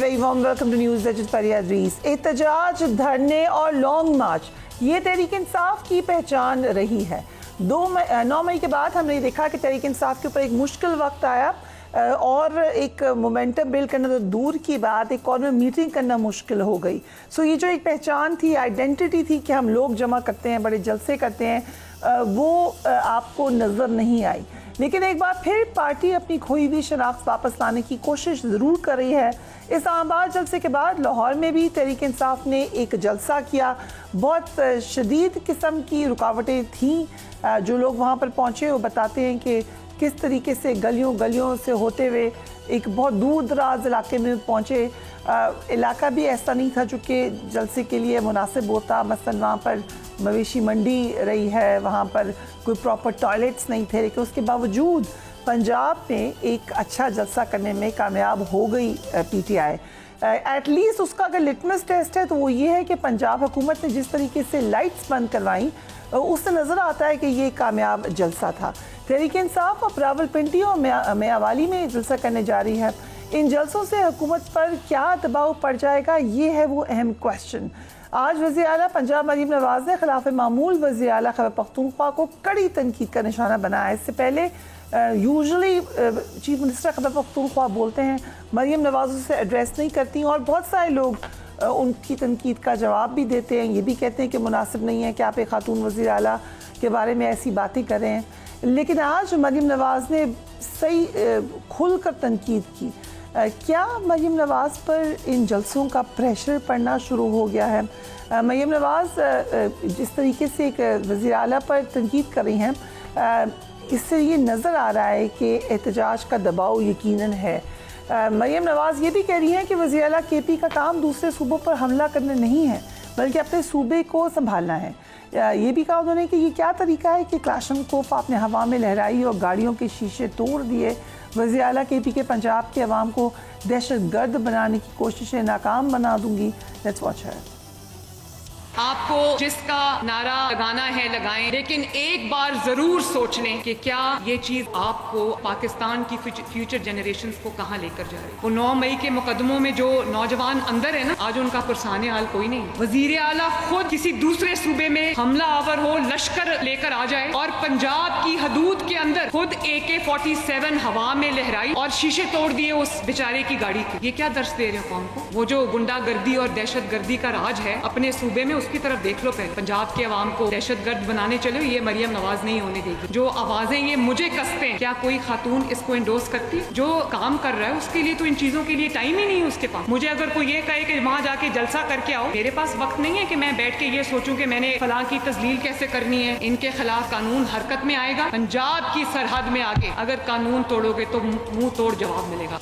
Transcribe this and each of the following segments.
very warm welcome to News Digit Faria Adrees. احتجاج, دھرنے اور لانگ مارچ یہ تحریک انصاف کی پہچان رہی ہے. 9 مئی کے بعد ہم نے دیکھا کہ تحریک انصاف کے اوپر ایک مشکل وقت آیا اور ایک مومنٹم بلڈ کرنا تو دور کی بات, ایک کارنر میٹنگ کرنا مشکل ہو گئی. سو یہ جو ایک پہچان تھی, آئیڈینٹی تھی کہ ہم لوگ جمع کرتے ہیں, بڑے جلسے کرتے ہیں, وہ آپ کو نظر نہیں آئی. لیکن ایک بار پھر پارٹی اپنی کھوئی ہوئی شناخت واپس لانے کی کوشش ضرور کر رہی ہے. اسلام آباد جلسے کے بعد لاہور میں بھی تحریک انصاف نے ایک جلسہ کیا. بہت شدید قسم کی رکاوٹیں تھیں. جو لوگ وہاں پر پہنچے وہ بتاتے ہیں کہ کس طریقے سے گلیوں سے ہوتے ہوئے ایک بہت دور دراز علاقے میں پہنچے. علاقہ بھی ایسا نہیں تھا جو کہ جلسے کے لیے مناسب ہوتا. مثلا وہاں پر مویشی منڈی رہی ہے, وہاں پر کوئی پراپر ٹوائلٹس نہیں تھے, لیکن اس کے باوجود پنجاب میں ایک اچھا جلسہ کرنے میں کامیاب ہو گئی PTI. At least اس کا اگر لٹمس ٹیسٹ ہے تو وہ یہ ہے کہ پنجاب حکومت نے جس طریقے سے لائٹس بند کروائیں اس سے نظر آتا ہے کہ یہ کامیاب جلسہ تھا. تحریک انصاف اب راولپنڈی اور میاوالی میں جلسہ کرنے جا رہی ہے. ان جلسوں سے حکومت پر کیا دباؤ پڑ جائے گا, یہ ہے وہ اہم کوشچن. آج وزیر اعلیٰ پنجاب مریم نواز نے خلاف معمول وزیر اعلیٰ خیبر پختونخوا کو کڑی تنقید کا نشانہ بنایا. اس سے پہلے usually chief minister Khyber Pakhtunkhwa بولتے ہیں, مریم نواز اسے ایڈریس نہیں کرتی, اور بہت سارے لوگ ان کی تنقید کا جواب بھی دیتے ہیں. یہ بھی کہتے ہیں کہ مناسب نہیں ہے کہ آپ ایک خاتون وزیر اعلیٰ کے بارے میں ایسی باتیں کر رہے ہیں. لیکن آج مریم نواز نے صحیح کھل کر تنقید کی. کیا مریم نواز پر ان جلسوں کا پریشر پڑنا شروع ہو گیا ہے؟ مریم نواز جس طریقے سے ایک وزیر اعلیٰ پر تنقید کر رہی ہیں, اس سے یہ نظر آ رہا ہے کہ احتجاج کا دباؤ یقیناً ہے. مریم نواز یہ بھی کہہ رہی ہیں کہ وزیر اعلیٰ کے پی کا کام دوسرے صوبوں پر حملہ کرنا نہیں ہے بلکہ اپنے صوبے کو سنبھالنا ہے. یہ بھی کہا انہوں نے کہ یہ کیا طریقہ ہے کہ کلاشنکوف آپ نے ہوا میں لہرائی اور گاڑیوں کے شیشے توڑ دیے. وزیر اعلیٰ کے پی کے پنجاب کے عوام کو دہشت گرد بنانے کی کوششیں ناکام بنا دوں گی. لیٹس واچ ہر. آپ کو جس کا نعرہ لگانا ہے لگائیں, لیکن ایک بار ضرور سوچ لیں کہ کیا یہ چیز آپ کو پاکستان کی فیوچر جنریشنز کو کہاں لے کر جا رہی ہے. وہ 9 مئی کے مقدموں میں جو نوجوان اندر ہے نا, آج ان کا پرسان حال کوئی نہیں. وزیر اعلیٰ خود کسی دوسرے صوبے میں حملہ آور ہو, لشکر لے کر آ جائے اور پنجاب کی حدود کے اندر خود AK-47 ہوا میں لہرائی اور شیشے توڑ دیے اس بیچارے کی گاڑی کے. یہ کیا درس دے رہے ہیں قوم کو؟ وہ جو گنڈا گردی اور دہشت گردی کا راج ہے اپنے صوبے میں, اس کی طرف دیکھ لو پہلے. پنجاب کے عوام کو دہشت گرد بنانے چلو, یہ مریم نواز نہیں ہونے دے گی. جو آوازیں یہ مجھے کستے ہیں, کیا کوئی خاتون اس کو انڈورس کرتی؟ جو کام کر رہا ہے اس کے لیے تو ان چیزوں کے لیے ٹائم ہی نہیں ہے اس کے پاس. مجھے اگر کوئی یہ کہے کہ وہاں جا کے جلسہ کر کے آؤ, میرے پاس وقت نہیں ہے کہ میں بیٹھ کے یہ سوچوں کہ میں نے فلاں کی تذلیل کیسے کرنی ہے. ان کے خلاف قانون حرکت میں آئے گا. پنجاب کی سرحد میں آگے اگر قانون توڑو گے تو منہ توڑ جواب ملے گا.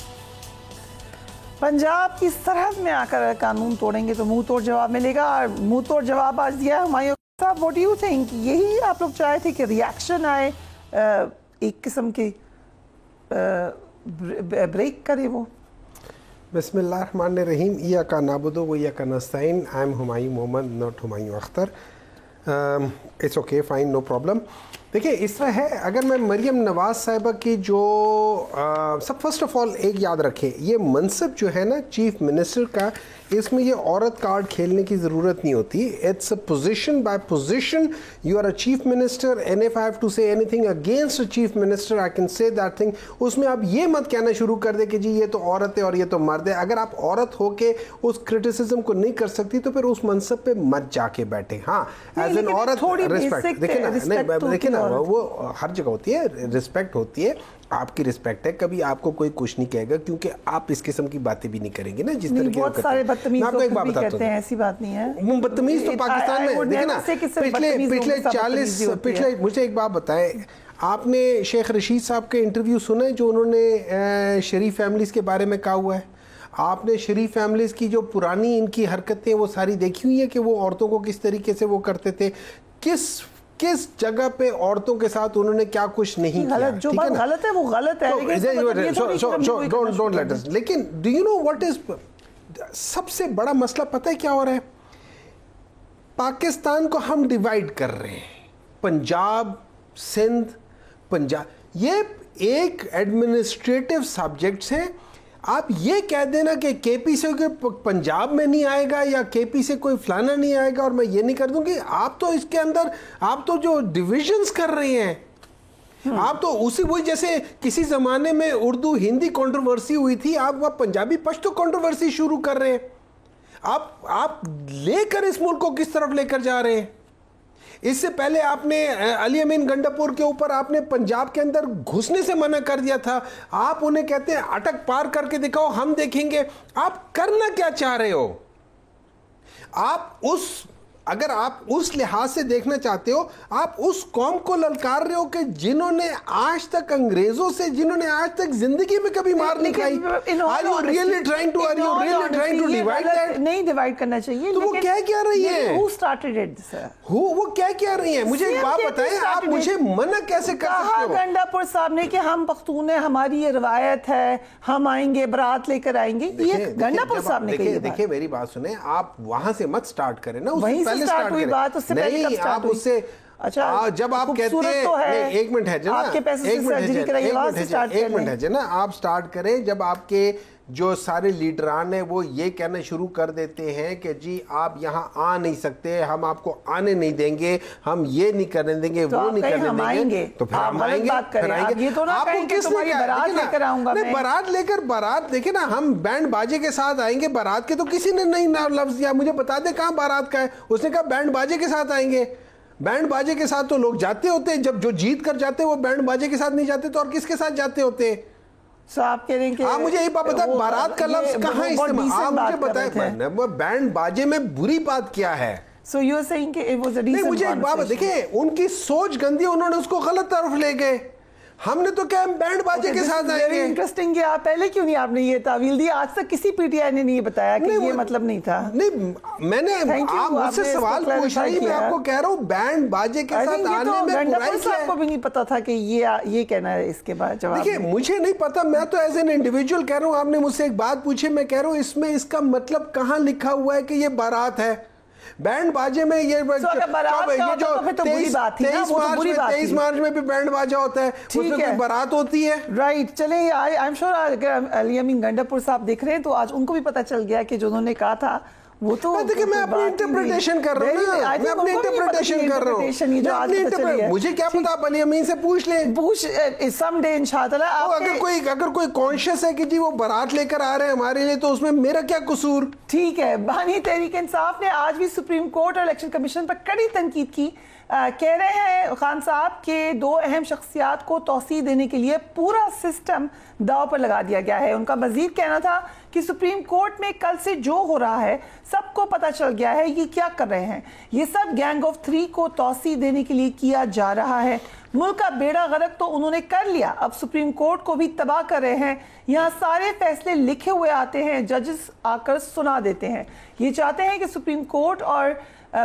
پنجاب کی سرحد میں آ کر قانون توڑیں گے تو منہ توڑ جواب ملے گا. اور منہ توڑ جواب آج دیا ہمایوں صاحب. واٹ ڈو یو تھنک, یہی آپ لوگ چاہے تھے کہ ریاکشن آئے, ایک قسم کے بریک کرے وہ؟ بسم اللہ الرحمن الرحیم. ایاک نعبد و ایاک نستعین. I am Humayun Muhammad, not Humayun Akhtar. It's okay, fine, no problem. دیکھیں اس طرح ہے, اگر میں مریم نواز صاحبہ کی جو سب فرسٹ آف آل ایک یاد رکھیں, یہ منصب جو ہے نا چیف منسٹر کا, اس میں یہ عورت کارڈ کھیلنے کی ضرورت نہیں ہوتی. It's a position by position. You are a chief minister, and if I have to say anything against a chief minister I can say that thing. اس میں آپ یہ مت کہنا شروع کر دیں کہ جی یہ تو عورت ہے اور یہ تو مرد ہے. اگر آپ عورت ہو کے اس کرٹیسزم کو نہیں کر سکتی تو پھر اس منصب پہ مت جا کے بیٹھیں. ہاں ایز این عورت رسپیکٹ دیکھیں نا, وہ ہر جگہ ہوتی ہے, رسپیکٹ ہوتی ہے, آپ کی رسپیکٹ ہے. کبھی آپ کو کوئی کچھ نہیں کہے گا کیونکہ آپ اس قسم کی باتیں بھی نہیں کریں گے نا جس طرح بہت سارے بدتمیز لوگ بھی کہتے ہیں, ایسی بات نہیں ہے. بدتمیز تو پاکستان میں دیکھیں نا, پچھلے 40 مجھے ایک بات بتائیں, آپ نے شیخ رشید صاحب کے انٹرویو سنا ہے جو انہوں نے شریف فیملیز کے بارے میں کہا ہوا ہے؟ آپ نے شریف فیملیز کی جو پرانی ان کی حرکتیں وہ ساری دیکھی ہوئی ہیں کہ وہ عورتوں کو کس طریقے سے وہ کرتے تھے, کس جگہ پہ عورتوں کے ساتھ انہوں نے کیا کچھ نہیں کیا. جو بات غلط ہے وہ غلط ہے, لیکن do you know what is سب سے بڑا مسئلہ پتہ ہے کیا ہو رہا ہے؟ پاکستان کو ہم ڈیوائیڈ کر رہے ہیں. پنجاب, سندھ, پنجاب, یہ ایک ایڈمنسٹریٹو سبجیکٹس ہیں. آپ یہ کہہ دینا کہ کے پی سے کوئی پنجاب میں نہیں آئے گا یا کے پی سے کوئی فلانا نہیں آئے گا اور میں یہ نہیں کر دوں گی. آپ تو اس کے اندر آپ تو جو ڈویژنز کر رہے ہیں, آپ تو اسی وہی جیسے کسی زمانے میں اردو ہندی کنٹروورسی ہوئی تھی, آپ وہ پنجابی پشتو کنٹروورسی شروع کر رہے ہیں. آپ لے کر اس ملک کو کس طرف لے کر جا رہے ہیں؟ اس سے پہلے آپ نے علی امین گنڈاپور کے اوپر آپ نے پنجاب کے اندر گھسنے سے منع کر دیا تھا. آپ انہیں کہتے ہیں اٹک پار کر کے دکھاؤ, ہم دیکھیں گے. آپ کرنا کیا چاہ رہے ہو؟ اگر آپ اس لحاظ سے دیکھنا چاہتے ہو, آپ اس قوم کو للکار رہے ہو کہ جنہوں نے آج تک انگریزوں سے, جنہوں نے آج تک زندگی میں کبھی مار نہیں کھائی. نہیں ڈیوائڈ کرنا چاہیے. تو وہ کیا رہی ہیں؟ وہ کیا رہی ہیں؟ مجھے ایک بات بتائیں, آپ مجھے منع کیسے کر سکتے ہو؟ گنڈاپور صاحب نے کہ ہم پختون ہیں, ہماری یہ روایت ہے, ہم آئیں گے, برات لے کر آئیں گے. یہ گنڈاپور صاحب نے کہی. دیکھیں میری بات سنیں, آپ وہاں سے مت سٹارٹ کریں نا, نہیں, آپ اس سے جب آپ کہتے ہیں ایک منٹ ہے جنا, آپ سٹارٹ کریں جب آپ کے جو سارے لیڈران ہیں وہ یہ کہنا شروع کر دیتے ہیں کہ جی آپ یہاں آ نہیں سکتے, ہم آپ کو آنے نہیں دیں گے, ہم یہ نہیں کرنے دیں گے, وہ نہیں کرنے دیں گے, تو پھر ہم آئیں گے. آپ کو کس نے بارات لے کر, بارات دیکھیں نا, ہم بینڈ باجے کے ساتھ آئیں گے. بارات کے تو کسی نے نہیں لفظ دیا, مجھے بتا دیں کہاں بارات کا ہے. اس نے کہا بینڈ باجے کے ساتھ آئیں گے. بینڈ باجے کے ساتھ تو لوگ جاتے ہوتے ہیں, جب جو جیت کر جاتے ہیں وہ بینڈ باجے کے ساتھ نہیں جاتے تو اور کس کے ساتھ جاتے ہوتے ہیں؟ آپ کہہ رہے ہیں کہ آپ مجھے یہ بات بتائیں, بارات کا لفظ کہاں استعمال, آپ مجھے بتائیں بینڈ باجے میں بری بات کیا ہے؟ So you are saying کہ it was a decent conversation. مجھے ایک بات دیکھیں, ان کی سوچ گندی, انہوں نے اس کو غلط طرف لے گئے. ہم نے تو کیا ہم بینڈ باجے کے ساتھ آئیں گے. انٹرسٹنگ ہے, آپ پہلے کیوں نہیں آپ نے یہ تعویل دی؟ آج تک کسی پی ٹی آئی نے نہیں بتایا کہ یہ مطلب نہیں تھا. نہیں, میں نے آپ مجھ سے سوال پوچھ رہی, میں آپ کو کہہ رہا ہوں بینڈ باجے کے ساتھ آنے میں برائی کیا ہے. آپ کو بھی نہیں پتا تھا کہ یہ کہنا ہے اس کے بعد جواب. دیکھیں مجھے نہیں پتا, میں تو ایز این انڈیویجول کہہ رہا ہوں. آپ نے مجھ سے ایک بات پوچھی, میں کہہ رہا ہوں اس میں اس کا مطلب کہاں لکھا ہوا ہے کہ یہ بارات ہے. بینڈ باجے میں یہ جو 23 مارچ میں بھی بینڈ باجا ہوتا ہے, اس میں کوئی بارات ہوتی ہے. رائٹ, چلیں آئی ایم شور اگر علی امین گنڈاپور صاحب دیکھ رہے ہیں تو آج ان کو بھی پتا چل گیا کہ جو انہوں نے کہا تھا وہ تو دیکھیں میں اپنی انٹرپریٹیشن کر رہا ہوں نا, میں اپنی انٹرپریٹیشن کر رہا ہوں. مجھے کیا پتا, آپ علی امین سے پوچھ لیں, سم ڈے انشاءاللہ. اگر کوئی کانشیس ہے کہ جی وہ بارات لے کر آ رہے ہیں ہمارے لیے, تو اس میں میرا کیا قصور؟ ٹھیک ہے. بانی تحریک انصاف نے آج بھی سپریم کورٹ اور الیکشن کمیشن پر کڑی تنقید کی. کہہ رہے ہیں خان صاحب کہ دو اہم شخصیات کو توسیع دینے کے لیے پورا سسٹم داؤ پر لگا دیا گیا ہے. ان کا مزید کہنا تھا کہ سپریم کورٹ میں کل سے جو ہو رہا ہے سب کو پتا چل گیا ہے یہ کیا کر رہے ہیں. یہ سب گینگ آف 3 کو توسیع دینے کے لیے کیا جا رہا ہے. ملک کا بیڑا غرق تو انہوں نے کر لیا, اب سپریم کورٹ کو بھی تباہ کر رہے ہیں. یہاں سارے فیصلے لکھے ہوئے آتے ہیں, ججز آ کر سنا دیتے ہیں. یہ چاہتے ہیں کہ سپریم کورٹ اور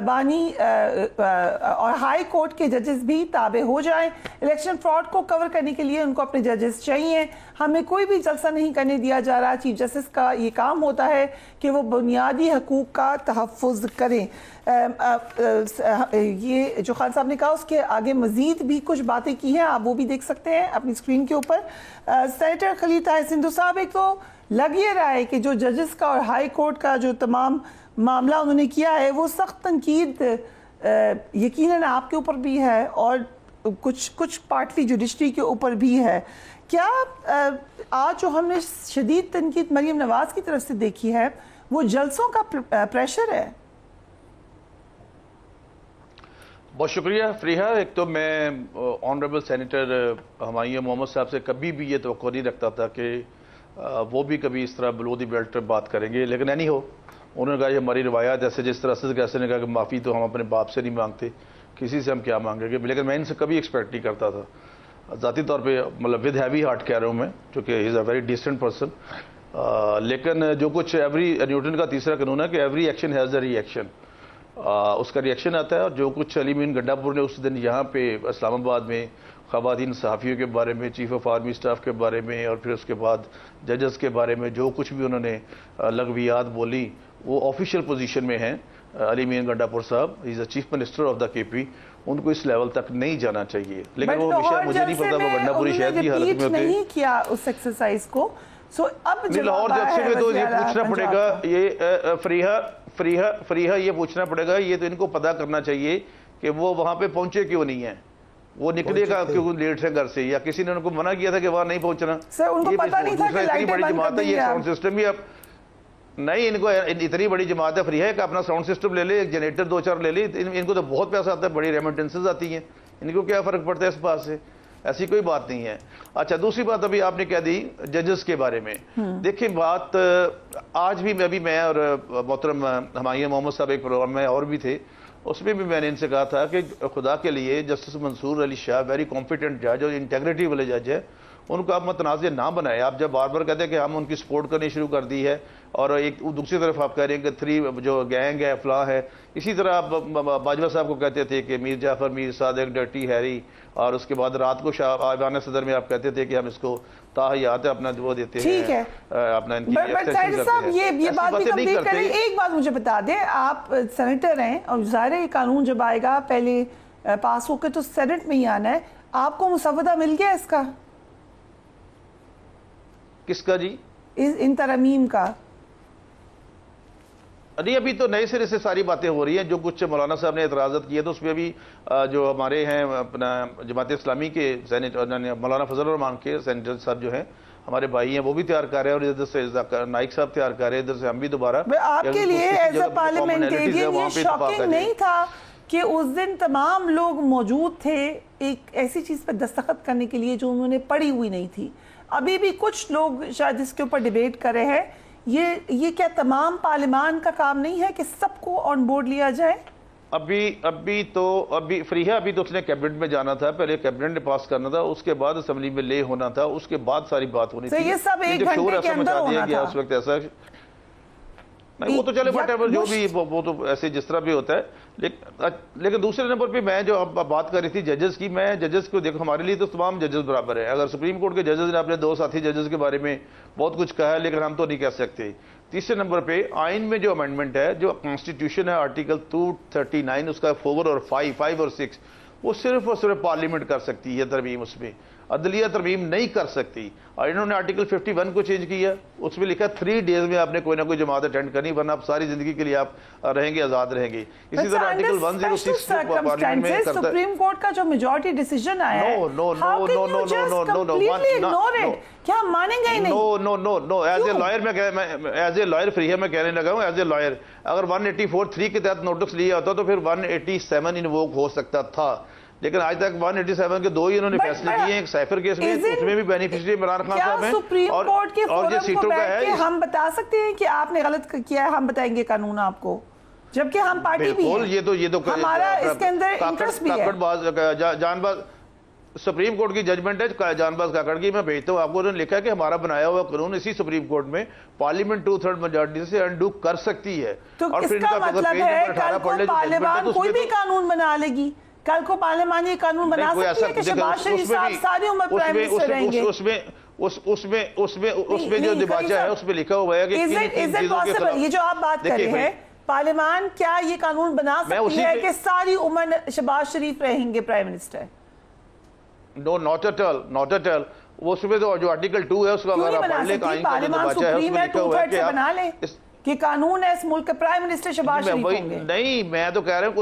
بانی اور ہائی کورٹ کے ججز بھی تابع ہو جائیں. الیکشن فراڈ کو کور کرنے کے لیے ان کو اپنے ججز چاہیے. ہمیں کوئی بھی جلسہ نہیں کرنے دیا جا رہا. چیف جسٹس کا یہ کام ہوتا ہے کہ وہ بنیادی حقوق کا تحفظ کریں. یہ جو خان صاحب نے کہا اس کے آگے مزید بھی کچھ باتیں کی ہیں, آپ وہ بھی دیکھ سکتے ہیں اپنی اسکرین کے اوپر. سینیٹر خلیل طاہر سندھو صاحب, ایک تو لگ یہ رہا ہے کہ جو ججز کا اور ہائی کورٹ کا جو تمام معاملہ انہوں نے کیا ہے وہ سخت تنقید یقیناً آپ کے اوپر بھی ہے اور کچھ پارٹلی جوڈیشری کے اوپر بھی ہے. کیا آج جو ہم نے شدید تنقید مریم نواز کی طرف سے دیکھی ہے وہ جلسوں کا پریشر ہے؟ بہت شکریہ فریحہ. ایک تو میں آنریبل سینیٹر ہمایوں محمد صاحب سے کبھی بھی یہ توقع نہیں رکھتا تھا کہ وہ بھی کبھی اس طرح بلو دی بیلٹ پر بات کریں گے, لیکن اینی ہو انہوں نے کہا یہ ہماری روایات ایسے, جس طرح سے کیسے نے کہا کہ معافی تو ہم اپنے باپ سے نہیں مانگتے, کسی سے ہم کیا مانگیں گے. لیکن میں ان سے کبھی ایکسپیکٹ نہیں کرتا تھا, ذاتی طور پہ مطلب ود ہیوی ہارٹ کہہ رہا ہوں میں, چونکہ ہی از اے ویری ڈیسنٹ پرسن. لیکن جو کچھ ایوری نیوٹن کا تیسرا قانون ہے کہ every action has a reaction, اس کا ری ایکشن آتا ہے. اور جو کچھ علی امین گنڈاپور نے اس دن یہاں پہ اسلام آباد میں خواتین صحافیوں کے بارے میں, چیف آف آرمی اسٹاف کے بارے میں, اور پھر اس کے بعد ججز کے بارے میں جو کچھ بھی انہوں نے لغویات بولی, وہ آفیشیل پوزیشن میں ہیں. علی امین گنڈاپور صاحب ہی از اے چیف منسٹر آف دا کے پی, ان کو اس لیول تک نہیں جانا چاہیے. لیکن وہ مجھے نہیں پتا وہ گنڈاپوری شہر کی حالت میں ہوتے نہیں کیا اس ایکسرسائز کو, سو اب لاہور جنکشن میں تو یہ پوچھنا پڑے گا، یہ فریحہ یہ پوچھنا پڑے گا، یہ تو ان کو پتا کرنا چاہیے کہ وہ وہاں پہ پہنچے کیوں نہیں ہیں، وہ نکلے گا کیوں لیٹ سے گھر سے، یا کسی نے ان کو منع کیا تھا کہ وہاں نہیں پہنچنا؟ سر ان کو پتا نہیں تھا کہ لائٹیں بند کر دیں گے، یہ ساؤنڈ سسٹم بھی اب نہیں، ان کو اتنی بڑی جماعت ہے فریحہ کہ اپنا ساؤنڈ سسٹم لے لے، ایک جنریٹر 2-4 لے لے، ان کو تو بہت پیسہ آتا ہے، بڑی ریمیٹنسز آتی ہیں، ان کو کیا فرق پڑتا ہے اس بات سے؟ ایسی کوئی بات نہیں ہے۔ اچھا دوسری بات ابھی آپ نے کہہ دی ججز کے بارے میں، دیکھیں بات آج بھی میں اور محترم ہمایوں محمد صاحب ایک پروگرام میں اور بھی تھے، اس میں بھی میں نے ان سے کہا تھا کہ خدا کے لیے جسٹس منصور علی شاہ ویری کمپیٹنٹ جج اور انٹیگریٹی والے جج ہے، ان کو آپ متنازع نہ بنائے۔ آپ جب بار بار کہتے ہیں کہ ہم ان کی سپورٹ کرنی شروع کر دی ہے، اور ایک دوسری طرف آپ کہہ رہے ہیں کہ 3 جو گینگ ہے فلاں ہے، اسی طرح آپ باجوہ صاحب کو کہتے تھے کہ میر جعفر، میر صادق، ڈرٹی ہیری، اور اس کے بعد رات کو ایوان صدر میں آپ کہتے تھے کہ ہم اس کو تاحیات اپنا وہ دیتے ہیں، ٹھیک ہے اپنا ان کی طاہر صاحب یہ بات بھی کمپلیٹ کریں۔ ایک بات مجھے بتا دیں، آپ سینیٹر ہیں اور ظاہر ہے یہ قانون جب آئے گا پہلے پاس ہو کے تو سینٹ میں ہی آنا ہے، آپ کو مسودہ مل گیا اس کا؟ کس کا جی؟ ان ترمیم کا؟ نہیں ابھی تو نئے سرے سے ساری باتیں ہو رہی ہیں، جو کچھ مولانا صاحب نے اعتراضات کیے تو اس میں بھی جو ہمارے ہیں اپنا جماعت اسلامی کے سینیٹر مولانا فضل الرحمان کے سینیٹر صاحب جو ہیں ہمارے بھائی ہیں، وہ بھی تیار کر رہے ہیں، اور ادھر سے نائک صاحب تیار کر رہے ہیں، ادھر سے ہم بھی دوبارہ۔ آپ کے لیے ایز اے پارلیمنٹیرین یہ شاکنگ نہیں تھا کہ اس دن تمام لوگ موجود تھے ایک ایسی چیز پر دستخط کرنے کے لیے جو انہوں نے پڑھی ہوئی نہیں تھی؟ ابھی بھی کچھ لوگ شاید اس کے اوپر ڈیبیٹ کر رہے ہیں، یہ کیا تمام پارلیمان کا کام نہیں ہے کہ سب کو آن بورڈ لیا جائے؟ ابھی فریحہ ابھی تو اس نے کیبنٹ میں جانا تھا، پہلے کیبنٹ نے پاس کرنا تھا، اس کے بعد اسمبلی میں لے ہونا تھا، اس کے بعد ساری بات ہونی تھی۔ یہ سب ایک گھنٹے کے اندر ہونا تھا اس وقت ایسا نہیں، وہ تو چلے وٹ ایور جو بھی، وہ تو ایسے جس طرح بھی ہوتا ہے، لیکن دوسرے نمبر پہ میں جو اب بات کر رہی تھی ججز کی، میں ججز کو دیکھو ہمارے لیے تو تمام ججز برابر ہیں۔ اگر سپریم کورٹ کے ججز نے اپنے 2 ساتھی ججز کے بارے میں بہت کچھ کہا ہے، لیکن ہم تو نہیں کہہ سکتے۔ تیسرے نمبر پہ آئین میں جو امینڈمنٹ ہے، جو کانسٹیٹیوشن ہے آرٹیکل 239 اس کا 4 اور 5 اور 6، وہ صرف اور صرف پارلیمنٹ کر سکتی ہے ترمیم، اس میں عدلیہ ترمیم نہیں کر سکتی۔ اور انہوں نے آرٹیکل 51 کو چینج کیا، اس میں لکھا 3 ڈیز میں آپ نے کوئی نہ کوئی جماعت اٹینڈ کرنی، ورنہ آپ ساری زندگی کے لیے آپ رہیں گے، آزاد رہیں گے۔ اسی طرح آرٹیکل 106 پارلیمنٹ میں کرتا ہے۔ سپریم کورٹ کا جو میجورٹی ڈیسیجن آیا ہے، کیا ہم مانیں گے ہی نہیں؟ نو ایز اے لائر فریحہ میں کہنے لگا ہوں، ایز اے لائر اگر 184(3) کے تحت نوٹس لیا ہوتا تو پھر 187 انووک ہو سکتا تھا، لیکن آج تک 187 کے 2 ہی انہوں نے فیصلے کیے ہیں، ایک سائفر کیس میں، اس میں بھی بینیفیشری عمران خان صاحب ہیں، سپریم کورٹ کے اور یہ فورم کو سیٹوں کا بیٹھ کے ہے۔ ہم بتا سکتے ہیں کہ آپ نے غلط کیا ہے، ہم بتائیں گے قانون آپ کو، جبکہ ہم پارٹی بھی ہیں، یہ تو ہمارا اس کے اندر انٹرسٹ بھی ہے۔ جان باز سپریم کورٹ کی ججمنٹ ہے، جان باز کاکڑ کی میں بھیجتا ہوں آپ کو، انہوں نے لکھا ہے کہ ہمارا بنایا ہوا قانون اسی سپریم کورٹ میں پارلیمنٹ 2/3 میجورٹی سے انڈو کر سکتی ہے۔ تو اس کا مطلب ہے کل کو پارلیمان کوئی بھی قانون بنا لے گی، کل کو پارلیمان یہ قانون بنا سکتی ہے کہ شہباز شریف صاحب ساری عمر پرائم منسٹر رہیں گے۔ اس میں جو دباچہ ہے اس میں لکھا ہوا ہے کہ یہ جو آپ بات کر رہے ہیں پارلیمان کیا یہ قانون بنا سکتی ہے کہ ساری عمر شہباز شریف رہیں گے prime minister? No not at all, وہ اس میں تو جو آرٹیکل 2 ہے اس کا اگر آپ پڑھ لیں آئین کا جو دباچہ ہے اس میں لکھا ہوا ہے کہ آپ کہ قانون ہے اس ملک کے پرائم منسٹر شہباز شریف ہوں گے۔ نہیں، میں تو کہہ رہا ہوں کہ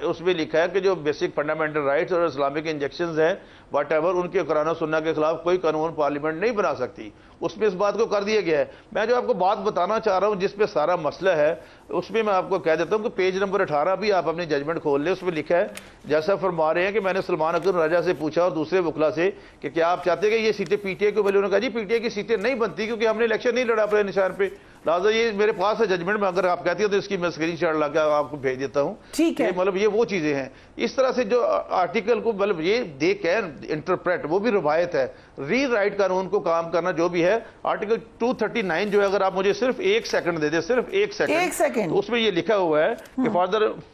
اس میں لکھا ہے کہ جو بیسک فنڈامنٹل رائٹس اور اسلامک انجیکشنز ہیں واٹ ایور، ان کے قرآن و سنہ کے خلاف کوئی قانون پارلیمنٹ نہیں بنا سکتی، اس میں اس بات کو کر دیا گیا ہے۔ میں جو آپ کو بات بتانا چاہ رہا ہوں جس پہ سارا مسئلہ ہے، اس میں میں آپ کو کہہ دیتا ہوں کہ پیج نمبر 18 بھی آپ اپنی ججمنٹ کھول لیں، اس میں لکھا ہے جیسا فرما رہے ہیں کہ میں نے سلمان اکرم راجہ سے پوچھا اور دوسرے وکلا سے کہ کیا آپ چاہتے ہیں کہ یہ سیٹیں پی ٹی اے کو ملے، انہوں نے کہا جی پی ٹی اے کی سیٹیں نہیں بنتی کیونکہ ہم نے الیکشن نہیں لڑا اپنے نشان پہ، لہٰذا یہ میرے پاس ہے ججمنٹ میں، اگر آپ کہتی ہیں تو اس کی میں اسکرین شاٹ لا کے آپ کو بھیج دیتا ہوں۔ ٹھیک ہے، مطلب یہ وہ چیزیں ہیں، اس طرح سے جو آرٹیکل کو مطلب یہ دے کین انٹرپریٹ، وہ بھی روایت ہے، ری رائٹ قانون کو کام کرنا جو بھی ہے۔ آرٹیکل 239 جو ہے، اگر آپ مجھے صرف 1 سیکنڈ دے دیں، صرف 1 سیکنڈ، تو اس میں یہ لکھا ہوا ہے کہ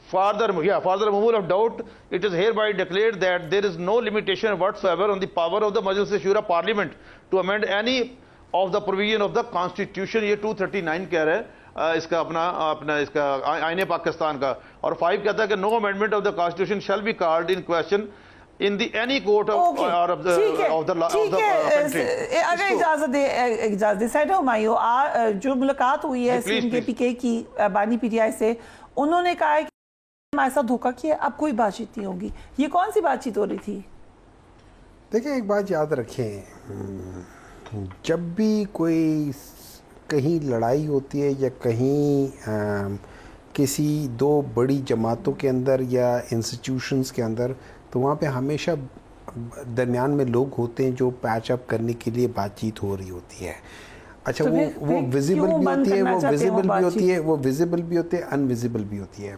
for the removal of doubt, it is hereby declared that there is no limitation whatsoever on the power of the Majlis Shura Parliament to amend any of the provision of the Constitution۔ یہ 239 کہہ رہا ہے اس کا اپنا اس کا آئین پاکستان کا، اور 5 کہتا ہے کہ no amendment of the Constitution shall be called in question in the any court of or of the country. اگر اجازت دے سیڈ ہمایوں جو ملاقات ہوئی ہے سی کے پی کے کی بانی پی ٹی آئی سے، انہوں نے کہا ہے کہ ہمارے ساتھ دھوکہ کیا، اب کوئی بات چیت نہیں ہوگی. یہ کون سی بات چیت ہو رہی تھی؟ دیکھیں ایک بات یاد رکھیں، جب بھی کوئی کہیں لڑائی ہوتی ہے یا کہیں کسی دو بڑی جماعتوں کے اندر یا انسٹیٹیوشنز کے اندر، تو وہاں پہ ہمیشہ درمیان میں لوگ ہوتے ہیں جو پیچ اپ کرنے کے لیے بات چیت ہو رہی ہوتی ہے. اچھا وہ ویزیبل بھی ہوتی ہے، وہ ویزیبل بھی ہوتی ہے، وہ ویزیبل بھی ہوتی ہے، انویزیبل بھی ہوتی ہے.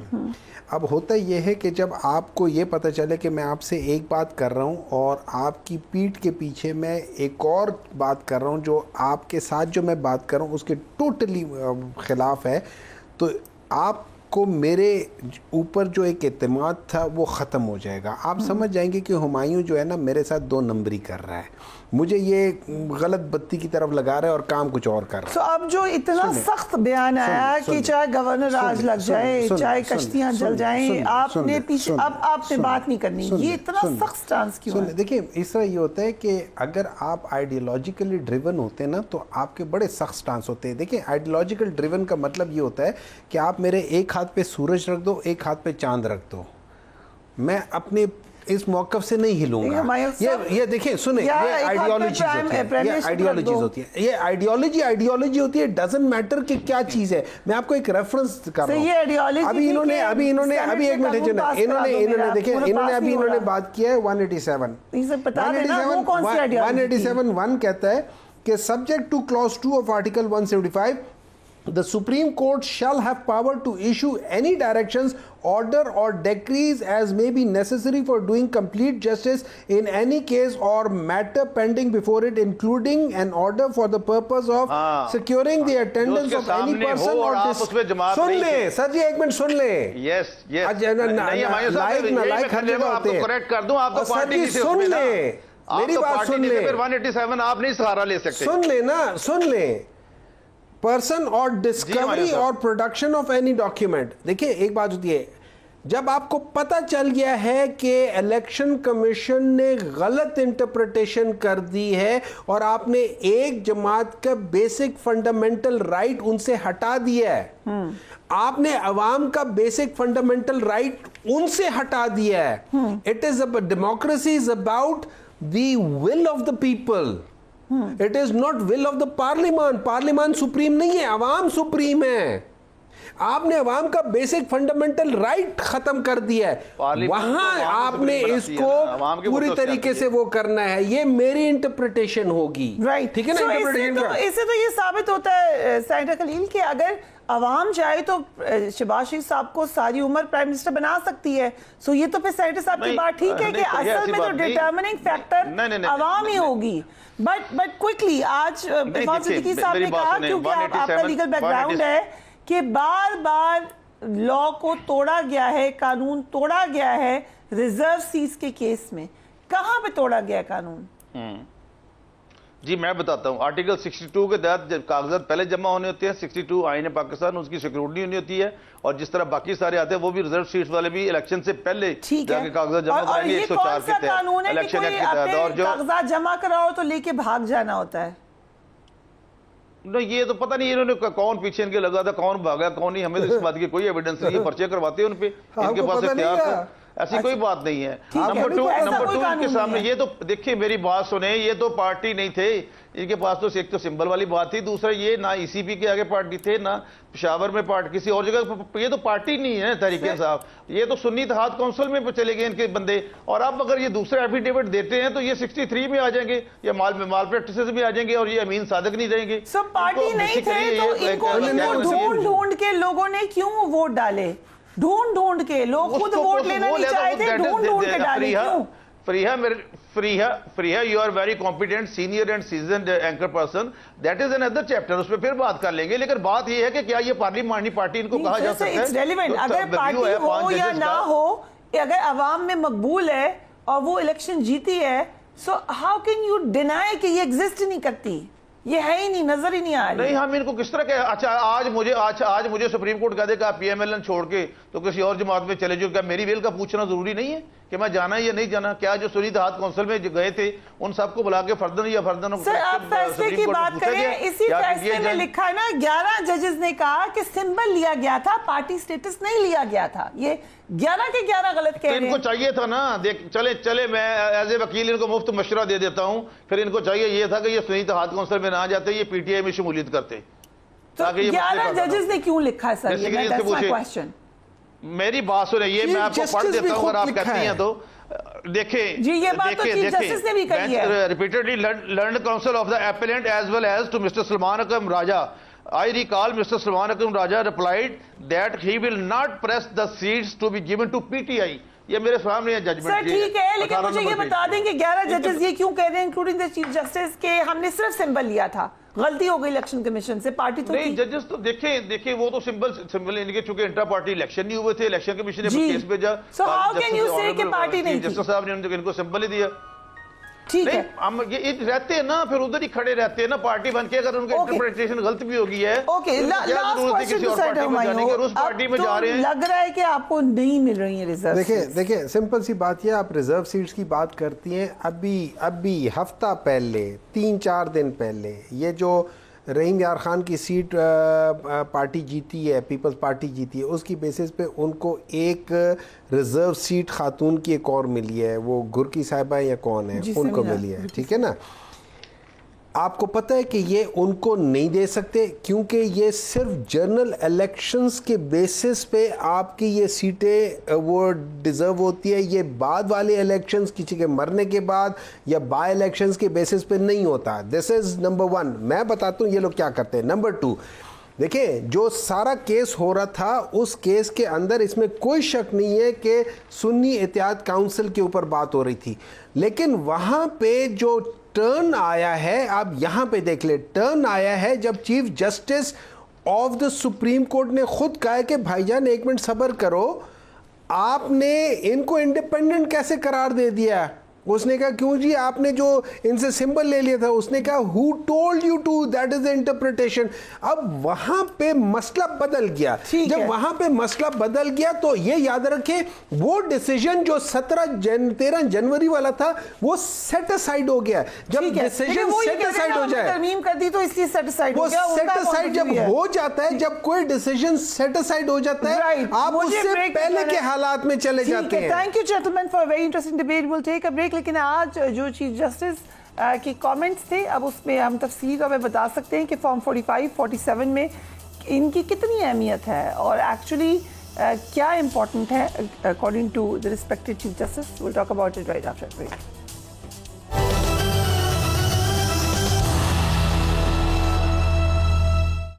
اب ہوتا یہ ہے کہ جب آپ کو یہ پتہ چلے کہ میں آپ سے ایک بات کر رہا ہوں اور آپ کی پیٹھ کے پیچھے میں ایک اور بات کر رہا ہوں جو آپ کے ساتھ جو میں بات کر رہا ہوں اس کے ٹوٹلی خلاف ہے، تو آپ کو میرے اوپر جو ایک اعتماد تھا وہ ختم ہو جائے گا. آپ سمجھ جائیں گے کہ ہمایوں جو ہے نا میرے ساتھ دو نمبری کر رہا ہے، مجھے یہ غلط بتی کی طرف لگا رہا ہے اور کام کچھ اور کر رہا ہے. تو اب جو اتنا سخت بیان آیا کہ چاہے گورنر آج لگ جائے، چاہے کشتیاں جل جائیں، آپ نے پیچھے اب آپ نے بات نہیں کرنی، یہ اتنا سخت سٹانس کیوں ہے؟ دیکھیں اس طرح یہ ہوتا ہے کہ اگر آپ آئیڈیالوجیکلی ڈریون ہوتے ہیں نا تو آپ کے بڑے سخت سٹانس ہوتے ہیں. دیکھیں آئیڈیالوجیکل ڈریون کا مطلب یہ ہوتا ہے کہ آپ میرے ایک ہاتھ پہ سورج رکھ دو، ایک ہاتھ پہ چاند رکھ دو، میں اپنے اس موقف سے نہیں ہلوں گا. یہ دیکھیں سنیں، یہ آئیڈیالوجیز ہوتی ہے، یہ آئیڈیالوجیز ہوتی ہے، یہ آئیڈیالوجی ہوتی ہے. ڈزنٹ میٹر کہ کیا چیز ہے. میں آپ کو ایک ریفرنس کر رہا ہوں. ابھی انہوں نے ایک منٹ انہوں نے دیکھیں انہوں نے بات کیا ہے 187 کہتا ہے کہ subject to class 2 of article 175 the Supreme Court shall have power to issue any directions, order or decrees as may be necessary for doing complete justice in any case or matter pending before it, including an order for the purpose of securing the attendance of any person or سن لیں سر جی ایک minute سن لیں. Like ہر جگہ ہوتے ہیں. سر جی سن لیں میری بات، سن لیں. 187 آپ نہیں سہارا لے سکتے. سن لیں نا، سن لیں. پرسن اور ڈسکوری اور پروڈکشن آف اینی ڈاکیومنٹ. دیکھیں ایک بات ہوتی ہے، جب آپ کو پتہ چل گیا ہے کہ الیکشن کمیشن نے غلط انٹرپریٹیشن کر دی ہے اور آپ نے ایک جماعت کا بیسک فنڈامنٹل رائٹ ان سے ہٹا دیا ہے، آپ نے عوام کا بیسک فنڈامنٹل رائٹ ان سے ہٹا دیا ہے. It is democracy is about the will of the people. It is not will of the parliament. پارلیمان سپریم نہیں ہے، عوام سپریم ہے. آپ نے عوام کا بیسک فنڈامنٹل رائٹ ختم کر دیا ہے، وہاں آپ نے اس کو پوری طریقے سے وہ کرنا ہے. یہ میری انٹرپریٹیشن ہوگی، ٹھیک ہے نا. اس سے تو یہ ثابت ہوتا ہے سینیٹر خلیل کہ اگر عوام چاہے تو شہباز شریف صاحب کو ساری عمر پرائم منسٹر بنا سکتی ہے. سو یہ تو پھر سینیٹر صاحب کی بات ٹھیک ہے کہ اصل میں تو ڈیٹرمننگ فیکٹر عوام ہی ہوگی. بٹ کوئکلی آج عرفان صدیقی صاحب نے کہا، کیونکہ آپ کا لیگل بیک گراؤنڈ ہے، کہ بار بار لا کو توڑا گیا ہے، قانون توڑا گیا ہے ریزرو سیٹس کے کیس میں. کہاں پہ توڑا گیا قانون؟ جی میں بتاتا ہوں. آرٹیکل 62 کے تحت جب کاغذات پہلے جمع ہونے ہوتے ہیں، 62 آئین پاکستان، اس کی سیکورٹی ہونی ہوتی ہے، اور جس طرح باقی سارے آتے ہیں وہ بھی ریزرو سیٹس والے بھی الیکشن سے پہلے جا کے کاغذات جمع کریں گے 104 کے تحت الیکشن ایکٹ کے تحت. اور جو کاغذات جمع کراؤ تو لے کے بھاگ جانا ہوتا ہے. یہ تو پتہ نہیں انہوں نے کون پیچھے ان کے لگا تھا، کون بھاگا کون نہیں، ہمیں اس بات کی کوئی ایویڈنس نہیں. یہ پرچے کرواتے ہیں ان پہ، ان کے پاس اختیار تھا، ایسی کوئی بات نہیں ہے. نمبر 2 کے سامنے یہ تو دیکھیں میری بات سنیں، یہ تو پارٹی نہیں تھے ان کے پاس. تو ایک تو سمبل والی بات تھی، دوسرا یہ نہ ای سی پی کے آگے پارٹی تھے، نہ پشاور میں پارٹی کسی اور جگہ. یہ تو پارٹی نہیں ہے تحریک انصاف، یہ تو سنی اتحاد کونسل میں چلے گئے ان کے بندے. اور اب اگر یہ دوسرے ایفیڈیوٹ دیتے ہیں تو یہ 63 میں آ جائیں گے، یا مال پریکٹسز میں آ جائیں گے، اور یہ امین صادق نہیں رہیں گے. سب پارٹی نہیں تھے تو ان کو ڈھونڈ کے لوگوں نے کیوں ووٹ ڈالے؟ ڈھونڈ کے لوگ خود ووٹ لینا نہیں چاہے تھے، ڈھونڈ کے ڈالے کیوں؟ Fariha you are very competent, senior and seasoned anchor person. That is another chapter. اس پہ پھر بات کر لیں گے. لیکن بات یہ ہے کہ کیا یہ پارلیمانی پارٹی ان کو کہا جا سکتا ہے؟ اگر پارٹی ہو یا نہ ہو، اگر عوام میں مقبول ہے اور وہ الیکشن جیتی ہے، so how can you deny کہ یہ ایگزسٹ نہیں کرتی؟ یہ ہے ہی نہیں، نظر ہی نہیں آ رہی. نہیں ہم ان کو کس طرح کہ اچھا آج مجھے سپریم کورٹ کہہ دے کہ آپ پی ایم ایل این چھوڑ کے تو کسی اور جماعت میں چلے جو، کیا میری ویل کا پوچھنا ضروری نہیں ہے؟ کہ میں جانا یا نہیں جانا. کیا جو سنی اتحاد کونسل میں جو گئے تھے ان سب کو بلا کے فردن یا فردن سر آپ فیصلے کی بات کریں, اسی فیصلے میں لکھا ہے نا 11 ججز نے کہا کہ سمبل لیا گیا تھا, پارٹی سٹیٹس نہیں لیا گیا تھا. یہ 11 کے 11 غلط کہہ رہے ہیں. ان کو چاہیے تھا نا, چلے میں ایز اے وکیل ان کو مفت مشورہ دے دیتا ہوں, پھر ان کو چاہیے یہ تھا کہ یہ سنی اتحاد کونسل میں نہ جاتے, یہ پی ٹی آئی میں شمولیت کرتے. تو 11 ججز نے کیوں لکھا سر یہ؟ میری بات سنیں, یہ میں آپ کو پڑھ دیتا ہوں اگر آپ کہتی ہیں تو. دیکھیں جی یہ بات تو چیف جسٹس نے بھی کہی ہے. repeatedly learned counsel of the appellant as well as to Mr. Salman Akram Raja. I recall Mr. Salman Akram Raja replied that he will not press the seats to be given to PTI. یہ میرے سامنے ہے judgment. سر ٹھیک ہے, لیکن مجھے یہ بتا دیں کہ 11 ججز یہ کیوں کہہ رہے ہیں انکلوڈنگ دا چیف جسٹس کہ ہم نے صرف سمبل لیا تھا, غلطی ہو گئی الیکشن کمیشن سے, پارٹی تو نہیں. ججز تو دیکھیں وہ تو سمبل ان کے چونکہ انٹرا پارٹی الیکشن نہیں ہوئے تھے, الیکشن کمیشن نے کیس بھیجا. سو ہاؤ کین یو سے کہ پارٹی نہیں تھی؟ جسٹس صاحب نے ان کو سمبل ہی دیا. ٹھیک ہے, ہم یہ رہتے ہیں نا, پھر ادھر ہی کھڑے رہتے ہیں نا پارٹی بن کے. اگر ان کی انٹرپریٹیشن غلط بھی ہوگی ہے, لگ رہا ہے کہ آپ کو نہیں مل رہی ہیں ریزرو. دیکھیں سمپل سی بات یہ, آپ ریزرو سیٹس کی بات کرتی ہیں. ابھی ہفتہ پہلے 3-4 دن پہلے یہ جو رحیم یار خان کی سیٹ پارٹی جیتی ہے, پیپلز پارٹی جیتی ہے, اس کی بیسس پہ ان کو ایک ریزرو سیٹ خاتون کی ایک اور ملی ہے, وہ گرکی صاحبہ یا کون ہے, ان کو ملی ہے. ٹھیک ہے نا. آپ کو پتہ ہے کہ یہ ان کو نہیں دے سکتے کیونکہ یہ صرف جنرل الیکشنز کے بیسس پہ آپ کی یہ سیٹیں وہ ڈیزرو ہوتی ہے. یہ بعد والے الیکشنز کسی کے مرنے کے بعد یا بائی الیکشنز کے بیسس پہ نہیں ہوتا. دس از نمبر 1. میں بتاتا ہوں یہ لوگ کیا کرتے ہیں. نمبر 2, دیکھیں جو سارا کیس ہو رہا تھا اس کیس کے اندر اس میں کوئی شک نہیں ہے کہ سنی اتحاد کاؤنسل کے اوپر بات ہو رہی تھی, لیکن وہاں پہ جو ٹرن آیا ہے, آپ یہاں پہ دیکھ لیں, ٹرن آیا ہے جب chief justice of the supreme court نے خود کہا کہ بھائی جان ایک منٹ صبر کرو, آپ نے ان کو انڈیپینڈنٹ کیسے قرار دے دیا. اس نے کہا کیوں جی, آپ نے جو ان سے سمبل لے لیا تھا. اس نے کہا who told you to, that is the interpretation. اب وہاں پہ مسئلہ بدل گیا. جب وہاں پہ مسئلہ بدل گیا تو یہ یاد رکھیں وہ ڈیسیجن جو 13 جنوری والا تھا وہ سیٹ اسائڈ ہو گیا. جب ڈیسیجن سیٹ اسائڈ ہو جائے, ترمیم کر دی تو اس لیے سیٹ اسائڈ ہو گیا. وہ سیٹ اسائڈ جب ہو جاتا ہے, جب کوئی ڈیسیجن سیٹ اسائڈ ہو جاتا ہے, آپ اس سے پہلے کے حالات میں چلے جاتے ہیں. Thank you gentlemen for very interesting debate. Will take a break. لیکن آج جو چیف جسٹس کی کامنٹس تھے, اب اس میں ہم تفصیلی طور پہ بتا سکتے ہیں کہ فارم 45-47 میں ان کی کتنی اہمیت ہے اور ایکچولی کیا امپورٹنٹ ہے according to the respected chief justice. Will talk about it right after break.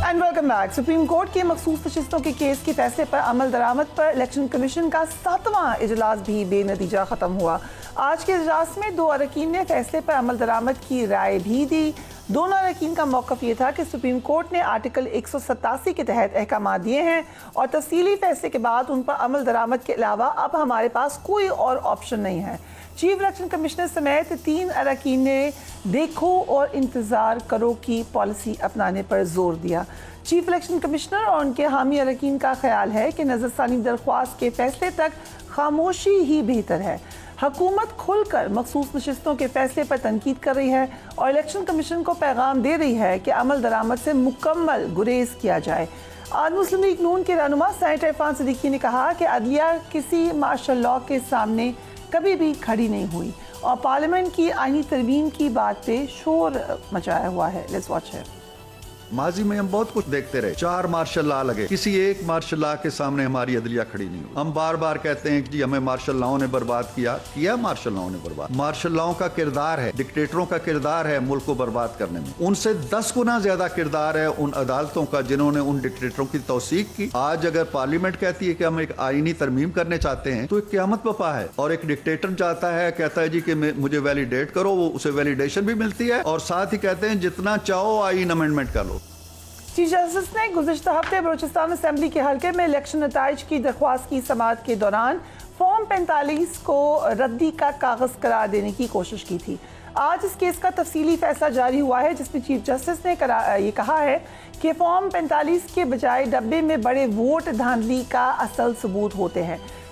And welcome back. Supreme Court کے مخصوص نشستوں کے کیس کے فیصلے پر عمل درآمد پر الیکشن کمیشن کا 7واں اجلاس بھی بے نتیجہ ختم ہوا. آج کے اجلاس میں 2 اراکین نے فیصلے پر عمل درآمد کی رائے بھی دی. دونوں اراکین کا موقف یہ تھا کہ سپریم کورٹ نے آرٹیکل 187 کے تحت احکامات دیے ہیں اور تفصیلی فیصلے کے بعد ان پر عمل درآمد کے علاوہ اب ہمارے پاس کوئی اور آپشن نہیں ہے. چیف الیکشن کمشنر سمیت 3 اراکین نے دیکھو اور انتظار کرو کی پالیسی اپنانے پر زور دیا. چیف الیکشن کمشنر اور ان کے حامی اراکین کا خیال ہے کہ نظر ثانی درخواست کے فیصلے تک خاموشی ہی بہتر ہے. حکومت کھل کر مخصوص نشستوں کے فیصلے پر تنقید کر رہی ہے اور الیکشن کمیشن کو پیغام دے رہی ہے کہ عمل درآمد سے مکمل گریز کیا جائے. آج مسلم لیگ نون کے رہنما سینیٹر عرفان صدیقی نے کہا کہ عدلیہ کسی مارشل لاء کے سامنے کبھی بھی کھڑی نہیں ہوئی اور پارلیمنٹ کی آئینی ترمیم کی بات پہ شور مچایا ہوا ہے. Let's watch it. ماضی میں ہم بہت کچھ دیکھتے رہے, 4 مارشل لا لگے, کسی ایک مارشل لا کے سامنے ہماری عدلیہ کھڑی نہیں ہوئی. ہم بار بار کہتے ہیں کہ جی ہمیں مارشل لاؤں نے برباد کیا مارشل لاؤں نے برباد. مارشل لاؤں کا کردار ہے, ڈکٹیٹروں کا کردار ہے ملک کو برباد کرنے میں. ان سے 10 گنا زیادہ کردار ہے ان عدالتوں کا جنہوں نے ان ڈکٹیٹروں کی توثیق کی. آج اگر پارلیمنٹ کہتی ہے کہ ہم ایک آئینی ترمیم کرنے چاہتے ہیں تو ایک قیامت بپا ہے, اور ایک ڈکٹیٹر چاہتا ہے, کہتا ہے جی کہ مجھے ویلیڈیٹ کرو, وہ اسے ویلیڈیشن بھی ملتی ہے, اور ساتھ ہی کہتے ہیں جتنا چاہو آئین امینڈمنٹ کر لو. چیف جسٹس نے گزشتہ ہفتے بلوچستان اسمبلی کے حلقے میں الیکشن نتائج کی درخواست کی سماعت کے دوران فارم 45 کو ردی کا کاغذ قرار دینے کی کوشش کی تھی. آج اس کیس کا تفصیلی فیصلہ جاری ہوا ہے جس میں چیف جسٹس نے یہ کہا ہے کہ فارم 45 کے بجائے ڈبے میں بڑے ووٹ دھاندلی کا اصل ثبوت ہوتے ہیں.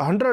100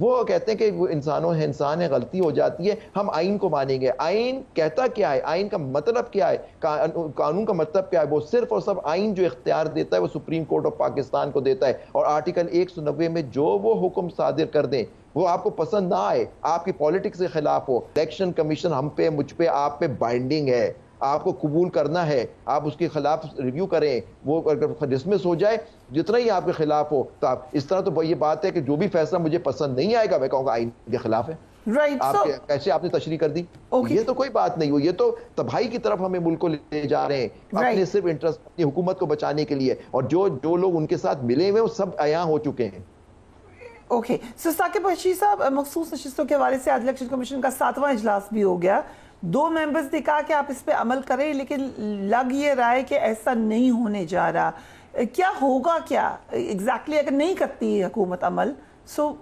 وہ کہتے ہیں کہ وہ انسان ہے، غلطی ہو جاتی ہے، ہم آئین کو مانیں گے. آئین کہتا کیا ہے؟ آئین کا مطلب کیا ہے؟ قانون کا مطلب کیا ہے؟ وہ صرف اور صرف آئین جو اختیار دیتا ہے وہ سپریم کورٹ آف پاکستان کو دیتا ہے. اور آرٹیکل 190 میں جو وہ حکم صادر کر دیں، وہ آپ کو پسند نہ آئے، آپ کی پالیٹکس کے خلاف ہو، الیکشن کمیشن ہم پہ، مجھ پہ، آپ پہ بائنڈنگ ہے، آپ کو قبول کرنا ہے، آپ اس کے خلاف ریویو کریں، وہ اگر ڈسمس ہو جائے جتنا ہی آپ کے خلاف ہو تو آپ اس طرح. تو یہ بات ہے کہ جو بھی فیصلہ مجھے پسند نہیں آئے گا میں کہوں گا آئین کے خلاف ہے. کیسے آپ نے تشریح کر دی؟ یہ تو کوئی بات نہیں ہوئی، یہ تو تباہی کی طرف ہمیں ملک کو لے جا رہے ہیں اپنے صرف انٹرسٹ، اپنی حکومت کو بچانے کے لیے. اور جو لوگ ان کے ساتھ ملے ہوئے وہ سب عیاں ہو چکے ہیں. اوکے، سو ثاقب بشیر صاحب، مخصوص نشستوں کے حوالے سے الیکشن کمیشن کا 7واں اجلاس بھی ہو گیا. 2 ممبرز نے کہا کہ آپ اس پہ عمل کریں، لیکن لگ یہ رہا ہے کہ ایسا نہیں ہونے جا رہا. کیا ہوگا کیا ایگزیکٹلی اگر نہیں کرتی حکومت عمل؟ سو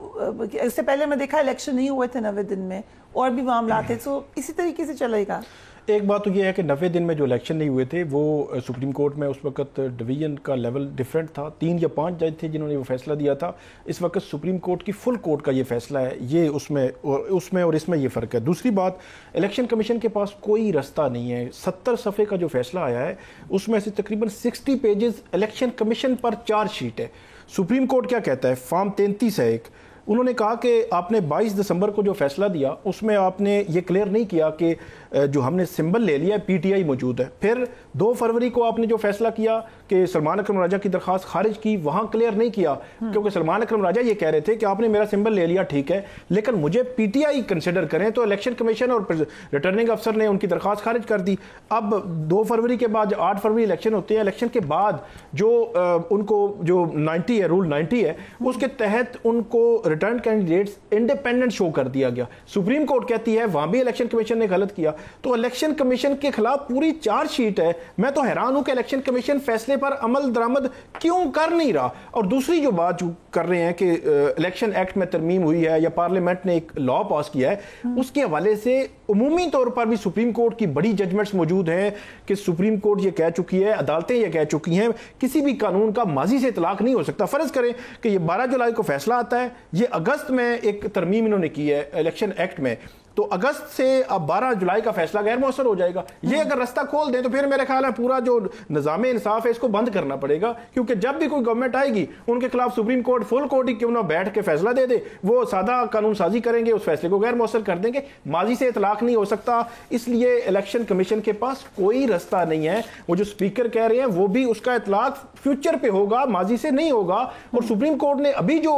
اس سے پہلے میں دیکھا الیکشن نہیں ہوئے تھے 90 دن میں، اور بھی معاملات تھے، سو اسی طریقے سے چلے گا. ایک بات تو یہ ہے کہ 90 دن میں جو الیکشن نہیں ہوئے تھے وہ سپریم کورٹ میں اس وقت ڈویژن کا لیول ڈیفرنٹ تھا. 3 یا 5 جج تھے جنہوں نے وہ فیصلہ دیا تھا. اس وقت سپریم کورٹ کی فل کورٹ کا یہ فیصلہ ہے. یہ اس میں اور اس میں یہ فرق ہے. دوسری بات، الیکشن کمیشن کے پاس کوئی رستہ نہیں ہے. 70 صفحے کا جو فیصلہ آیا ہے اس میں سے تقریباً 60 پیجز الیکشن کمیشن پر چارج شیٹ ہے. سپریم کورٹ کیا کہتا ہے؟ فارم 33 ہے ایک. انہوں نے کہا کہ آپ نے 22 دسمبر کو جو فیصلہ دیا اس میں آپ نے یہ کلیئر نہیں کیا کہ جو ہم نے سمبل لے لیا ہے پی ٹی آئی موجود ہے. پھر 2 فروری کو آپ نے جو فیصلہ کیا کہ سلمان اکرم راجہ کی درخواست خارج کی، وہاں کلیئر نہیں کیا، کیونکہ سلمان اکرم راجہ یہ کہہ رہے تھے کہ آپ نے میرا سمبل لے لیا ٹھیک ہے لیکن مجھے پی ٹی آئی کنسیڈر کریں. تو الیکشن کمیشن اور ریٹرننگ افسر نے ان کی درخواست خارج کر دی. اب 2 فروری کے بعد 8 فروری الیکشن ہوتے ہیں. الیکشن کے بعد جو ان کو جو 90 ہے، رول 90 ہے، اس کے تحت ان کو ریٹرن کینڈیڈیٹس انڈیپینڈنٹ شو کر دیا گیا. سپریم کورٹ کہتی ہے وہاں بھی الیکشن کمیشن نے غلط کیا. تو الیکشن کمیشن کے خلاف پوری چارج شیٹ ہے. میں تو حیران ہوں کہ الیکشن کمیشن فیصلے پر عمل درآمد کیوں کر نہیں رہا. اور دوسری جو بات جو کر رہے ہیں کہ الیکشن ایکٹ میں ترمیم ہوئی ہے یا پارلیمنٹ نے ایک لا پاس کیا ہے، اس کے حوالے سے عمومی طور پر بھی سپریم کورٹ کی بڑی ججمنٹس موجود ہیں کہ سپریم کورٹ یہ کہہ چکی ہے، عدالتیں یہ کہہ چکی ہیں، کسی بھی قانون کا ماضی سے اطلاق نہیں ہو سکتا. فرض کریں کہ یہ 12 جولائی کو فیصلہ آتا ہے، یہ اگست میں ایک ترمیم انہوں نے کی ہے الیکشن ایکٹ میں، تو اگست سے اب 12 جولائی کا فیصلہ غیر مؤثر ہو جائے گا. یہ اگر رستہ کھول دیں تو پھر میرے خیال ہے پورا جو نظام انصاف ہے اس کو بند کرنا پڑے گا، کیونکہ جب بھی کوئی گورنمنٹ آئے گی ان کے خلاف سپریم کورٹ فل کورٹ ہی کیوں نہ بیٹھ کے فیصلہ دے دے، وہ سادہ قانون سازی کریں گے، اس فیصلے کو غیر مؤثر کر دیں گے. ماضی سے اطلاق نہیں ہو سکتا، اس لیے الیکشن کمیشن کے پاس کوئی رستہ نہیں ہے. وہ جو اسپیکر کہہ رہے ہیں وہ بھی اس کا اطلاق فیوچر پہ ہوگا، ماضی سے نہیں ہوگا. اور سپریم کورٹ نے ابھی جو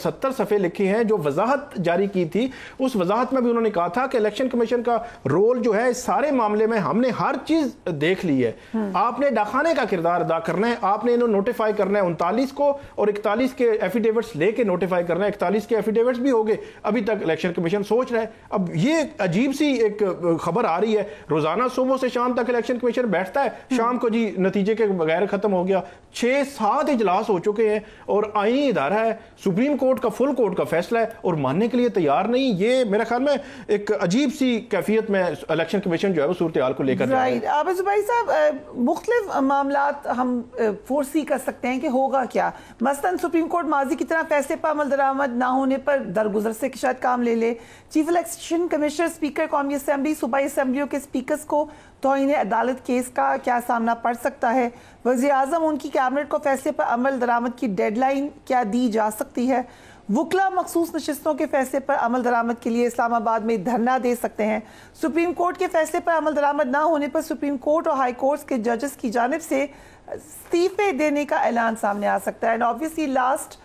70 صفحے لکھے ہیں، جو وضاحت جاری کی تھی، اس وضاحت میں بھی انہوں نے کہا تھا کہ الیکشن کمیشن کا رول جو ہے اس سارے معاملے میں ہم نے ہر چیز دیکھ لی ہے. آپ نے ڈاکخانے کا کردار ادا کرنا ہے، آپ نے انہوں نوٹیفائی کرنا ہے 39 کو، اور 41 کے ایفیڈیوٹس لے کے نوٹیفائی کرنا ہے. 41 کے ایفیڈیوٹس بھی ہو گئے، ابھی تک الیکشن کمیشن سوچ رہا ہے. اب یہ عجیب سی ایک خبر آ رہی ہے، روزانہ صبح سے شام تک الیکشن کمیشن بیٹھتا ہے، شام کو جی نتیجے کے بغیر ختم ہو گیا. 6-7 اجلاس ہو چکے ہیں اور آئینی ادارہ ہے، سپریم کورٹ کا فل کورٹ کا فیصلہ ہے اور ماننے کے لیے تیار نہیں. یہ میرے خیال میں ایک عجیب سی کیفیت میں الیکشن کمیشن جو ہے وہ صورتحال کو لے کر جا رہا ہے. عابد زبیر صاحب، مختلف معاملات ہم فورسی کر سکتے ہیں کہ ہوگا کیا. مثلاً سپریم کورٹ ماضی کی طرح فیصلے پر عمل درآمد نہ ہونے پر درگزر سے شاید کام لے لے. چیف الیکشن کمشنر، اسپیکر قومی اسمبلی، صوبائی اسمبلیوں کے اسپیکرز کو توہین عدالت کیس کا کیا سامنا پڑ سکتا ہے. وزیر اعظم ان کی کیبنٹ کو فیصلے پر عمل درآمد کی ڈیڈ لائن کیا دی جا سکتی ہے. وکلا مخصوص نشستوں کے فیصلے پر عمل درآمد کے لیے اسلام آباد میں دھرنا دے سکتے ہیں. سپریم کورٹ کے فیصلے پر عمل درآمد نہ ہونے پر سپریم کورٹ اور ہائی کورٹس کے ججز کی جانب سے استعفے دینے کا اعلان سامنے آ سکتا ہے. اینڈ آبویسلی لاسٹ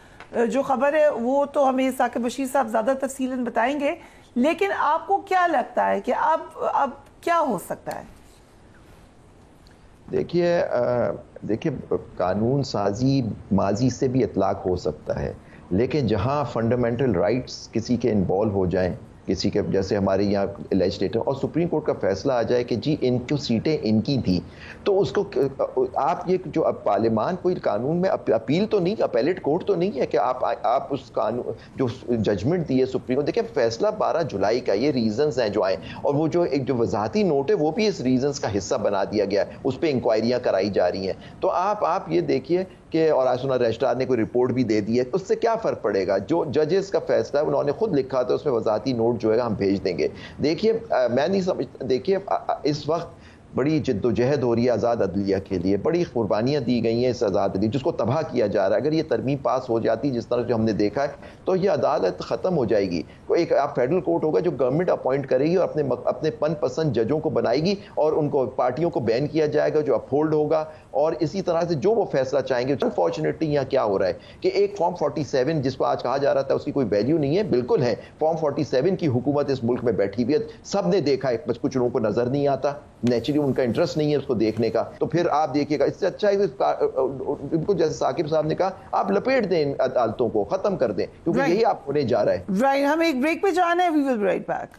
جو خبر ہے وہ تو ہمیں ثاقب بشیر صاحب زیادہ تفصیلاً بتائیں گے، لیکن آپ کو کیا لگتا ہے کہ اب کیا ہو سکتا ہے؟ دیکھیے قانون سازی ماضی سے بھی اطلاق ہو سکتا ہے، لیکن جہاں فنڈامنٹل رائٹس کسی کے انوالو ہو جائیں، کسی کے جیسے ہمارے یہاں لیجسلیٹر اور سپریم کورٹ کا فیصلہ آ جائے کہ جی ان کو سیٹیں ان کی تھیں، تو اس کو آپ یہ جو پارلیمان کوئی قانون میں اپیل تو نہیں، اپیلیٹ کورٹ تو نہیں ہے کہ آپ اس قانون جو ججمنٹ دی ہے سپریم کورٹ. دیکھیں فیصلہ 12 جولائی کا، یہ ریزنز ہیں جو آئیں، اور وہ جو ایک جو وضاحتی نوٹ ہے وہ بھی اس ریزنز کا حصہ بنا دیا گیا ہے، اس پہ انکوائریاں کرائی جا رہی ہیں. تو آپ یہ دیکھیے کہ اور آج سنا رجسٹرار نے کوئی رپورٹ بھی دے دی ہے, اس سے کیا فرق پڑے گا؟ جو ججز کا فیصلہ ہے انہوں نے خود لکھا تھا, اس میں وضاحتی نوٹ جو ہے ہم بھیج دیں گے. دیکھیے میں نہیں سمجھتا, دیکھیے اس وقت بڑی جد و جہد ہو رہی ہے آزاد عدلیہ کے لیے, بڑی قربانیاں دی گئی ہیں اس آزاد عدلیہ جس کو تباہ کیا جا رہا ہے. اگر یہ ترمیم پاس ہو جاتی جس طرح جو ہم نے دیکھا ہے تو یہ عدالت ختم ہو جائے گی. ایک آپ فیڈرل کورٹ ہوگا جو گورنمنٹ اپوائنٹ کرے گی اور اپنے پن پسند ججوں کو بنائے گی, اور ان کو پارٹیوں کو بین کیا جائے گا جو اپہولڈ ہوگا, اور اسی طرح سے جو وہ فیصلہ چاہیں گے. انفارچونیٹلی یہاں کیا ہو رہا ہے کہ ایک فارم 47 جس کو آج کہا جا رہا تھا اس کی کوئی ویلیو نہیں ہے, بالکل ہے. فارم 47 کی حکومت اس ملک میں بیٹھی ہوئی ہے, سب نے دیکھا ہے, بس کچھ لوگوں کو نظر نہیں آتا, نیچرلی ان کا انٹرسٹ نہیں ہے اس کو دیکھنے کا. تو پھر آپ دیکھیے گا اس سے اچھا ہے ان کو جیسے ثاقب صاحب نے کہا آپ لپیٹ دیں ان عدالتوں کو, ختم کر دیں, کیونکہ یہی آپ ہونے جا رہا ہے. رائٹ, ہم ایک بریک پہ جانا ہے, we will be right back.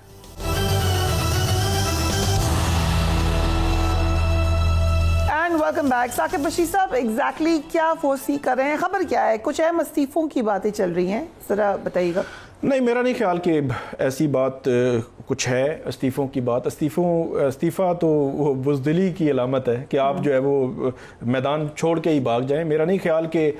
And welcome back. Saqib Bashir sahab exactly کیا فورسی کر رہے ہیں, خبر کیا ہے؟ کچھ اہم استعفوں کی باتیں چل رہی ہیں, ذرا بتائیے گا. نہیں, میرا نہیں خیال کہ ایسی بات کچھ ہے استعفوں کی بات. استعفیٰ تو وہ بزدلی کی علامت ہے کہ آپ جو ہے وہ میدان چھوڑ کے ہی بھاگ جائیں. میرا نہیں خیال کہ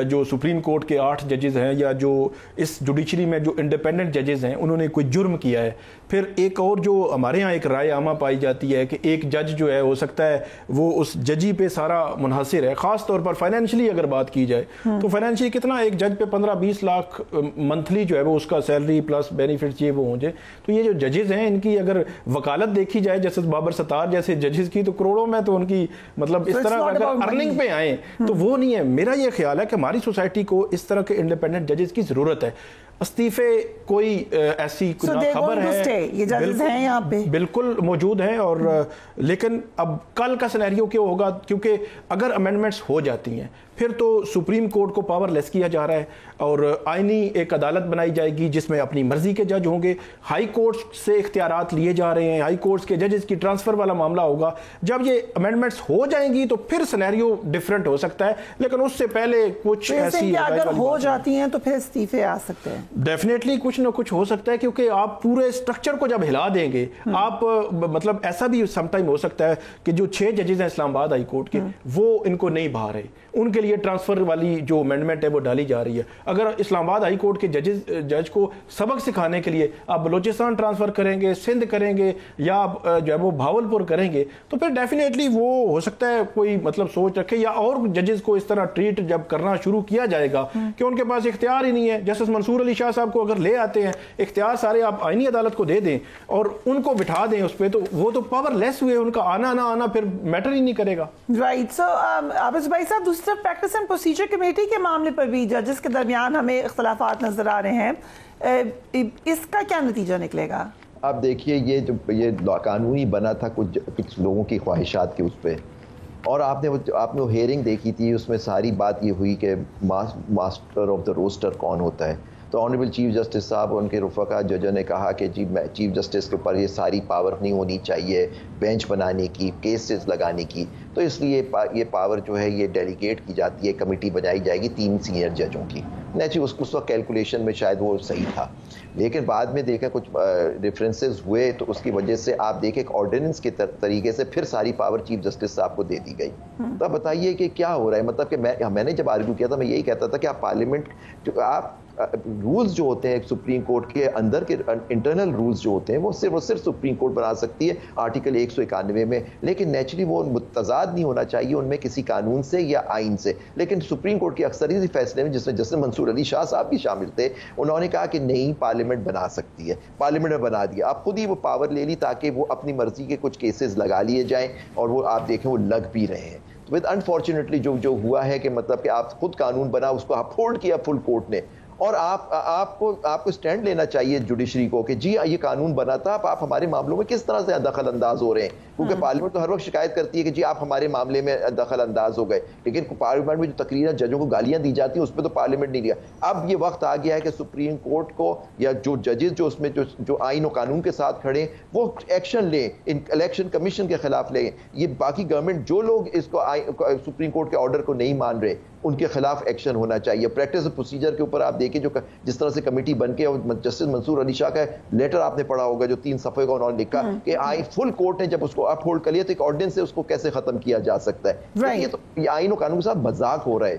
جو سپریم کورٹ کے 8 ججز ہیں یا جو اس جوڈیشری میں جو انڈیپینڈنٹ ججز ہیں انہوں نے کوئی جرم کیا ہے. پھر ایک اور جو ہمارے ہاں ایک رائے عامہ پائی جاتی ہے کہ ایک جج جو ہے ہو سکتا ہے وہ اس ججی پہ سارا منحصر ہے, خاص طور پر فائنینشلی اگر بات کی جائے تو فائنینشلی کتنا ایک جج پہ 15-20 لاکھ منتھلی جو ہے وہ اس کا سیلری پلس بینیفٹس یہ وہ ہوں جائے. تو یہ جو ججز ہیں ان کی اگر وکالت دیکھی جائے جسٹس بابر ستار جیسے ججز کی تو کروڑوں میں تو ان کی مطلب اس طرح اگر ارننگ پہ آئیں تو وہ نہیں ہے. میرا یہ خیال ہے کہ ہماری سوسائٹی کو اس طرح کے انڈیپینڈنٹ ججز کی ضرورت ہے. استعفے کوئی ایسی خبر ہے بالکل موجود ہیں, اور لیکن اب کل کا سینیریو کیا ہوگا, کیونکہ اگر امینڈمنٹس ہو جاتی ہیں پھر تو سپریم کورٹ کو پاور لیس کیا جا رہا ہے اور آئینی ایک عدالت بنائی جائے گی جس میں اپنی مرضی کے جج ہوں گے. ہائی کورٹس سے اختیارات لیے جا رہے ہیں, ہائی کورٹس کے ججز کی ٹرانسفر والا معاملہ ہوگا. جب یہ امینڈمنٹس ہو جائیں گی تو پھر سینیریو ڈیفرنٹ ہو سکتا ہے, لیکن اس سے پہلے کچھ ایسی اگر ہو جاتی ہیں تو پھر استعفے آ سکتے ہیں. ڈیفینیٹلی کچھ نہ کچھ ہو سکتا ہے, کیونکہ آپ پورے اسٹرکچر کو جب ہلا دیں گے آپ مطلب ایسا بھی سم ٹائم ہو سکتا ہے کہ جو 6 ججز ہیں اسلام آباد ہائی کورٹ کے وہ ان کو نہیں بہا رہے, ان کے لیے ٹرانسفر والی جو امینڈمنٹ ہے وہ ڈالی جا رہی ہے. اگر اسلام آباد ہائی کورٹ کے جج کو سبق سکھانے کے لیے آپ بلوچستان ٹرانسفر کریں گے, سندھ کریں گے, یا آپ جو ہے وہ بھاولپور کریں گے, تو پھر ڈیفینیٹلی وہ ہو سکتا ہے کوئی مطلب سوچ رکھے, یا اور ججز کو اس طرح ٹریٹ جب کرنا شروع کیا جائے گا کہ ان کے پاس اختیار ہی نہیں ہے. جسٹس منصور علی شاہ صاحب کو اگر لے آتے ہیں اختیار سارے آپ آئینی عدالت کو دے دیں اور ان کو بٹھا دیں اس پہ, تو وہ تو پاور لیس ہوئے, ان کا آنا نہ آنا پھر میٹر ہی نہیں کرے گا. رائٹ. سو عابد بھائی صاحب, دوسری طرف پریکٹس اینڈ پروسیجر کمیٹی کے معاملے پر بھی ججز کے درمیان ہمیں اختلافات نظر آ رہے ہیں, اس کا کیا نتیجہ نکلے گا؟ آپ دیکھیے یہ قانونی بنا تھا کچھ لوگوں کی خواہشات کے اس پہ, اور آپ نے وہ ہیئرنگ دیکھی تھی, اس میں ساری بات یہ ہوئی کہ ماسٹر آف دا روسٹر کون ہوتا ہے. تو آنریبل چیف جسٹس صاحب اور ان کے رفقا ججوں نے کہا کہ جی چیف جسٹس کے اوپر یہ ساری پاور نہیں ہونی چاہیے بینچ بنانے کی, کیسز لگانے کی, تو اس لیے یہ پاور جو ہے یہ ڈیلیگیٹ کی جاتی ہے, کمیٹی بنائی جائے گی 3 سینئر ججوں کی. نیچرلی اس وقت کیلکولیشن میں شاید وہ صحیح تھا, لیکن بعد میں دیکھیں کچھ ریفرنسز ہوئے تو اس کی وجہ سے آپ دیکھیں ایک آرڈیننس کے طریقے سے پھر ساری پاور چیف جسٹس صاحب کو دے دی گئی. تو آپ بتائیے کہ کیا ہو رہا ہے, مطلب کہ میں نے جب آرگیو کیا تھا میں یہی کہتا تھا کہ آپ پارلیمنٹ آپ رولز جو ہوتے ہیں سپریم کورٹ کے اندر کے انٹرنل رولز جو ہوتے ہیں وہ صرف سپریم کورٹ بنا سکتی ہے آرٹیکل 191 میں, لیکن نیچرلی وہ متضاد نہیں ہونا چاہیے ان میں کسی قانون سے یا آئین سے. لیکن سپریم کورٹ کے اکثریتی فیصلے میں جس میں جسٹس منصور علی شاہ صاحب بھی شامل تھے, انہوں نے کہا کہ نہیں پارلیمنٹ بنا سکتی ہے, پارلیمنٹ نے بنا دیا. آپ خود ہی وہ پاور لے لی تاکہ وہ اپنی مرضی کے کچھ کیسز لگا لیے جائیں, اور وہ آپ دیکھیں وہ لگ بھی رہے ہیں. تو انفارچونیٹلی جو ہوا ہے کہ مطلب کہ آپ خود قانون بنا, اس کو اپہولڈ کیا فل کورٹ نے, اور آپ کو اسٹینڈ لینا چاہیے جوڈیشری کو کہ جی یہ قانون بنا تھا, آپ ہمارے معاملوں میں کس طرح سے دخل انداز ہو رہے ہیں, کیونکہ پارلیمنٹ تو ہر وقت شکایت کرتی ہے کہ جی آپ ہمارے معاملے میں دخل انداز ہو گئے, لیکن پارلیمنٹ میں جو تقریرا ججوں کو گالیاں دی جاتی ہیں اس پہ تو پارلیمنٹ نہیں لیا. اب یہ وقت آ گیا ہے کہ سپریم کورٹ کو یا جو ججز جو اس میں جو آئین و قانون کے ساتھ کھڑے وہ ایکشن لیں, الیکشن کمیشن کے خلاف لیں. یہ باقی گورنمنٹ جو لوگ اس کو سپریم کورٹ کے آرڈر کو نہیں مان رہے ان کے خلاف ایکشن ہونا چاہیے. پریکٹس پروسیجر کے اوپر آپ دیکھیں جو جس طرح سے کمیٹی بن کے, جسٹس منصور علی شاہ کا لیٹر آپ نے پڑھا ہوگا جو 3 صفحے کا انہوں نے لکھا کہ فل کورٹ نے جب اس کو اپ ہولڈ کر لیا تو ایک آرڈیننس سے اس کو کیسے ختم کیا جا سکتا ہے. یہ آئین و قانون کے ساتھ مذاق ہو رہا ہے.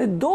2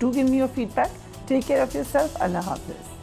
Do give me your feedback. Take care of yourself. Allah Hafiz.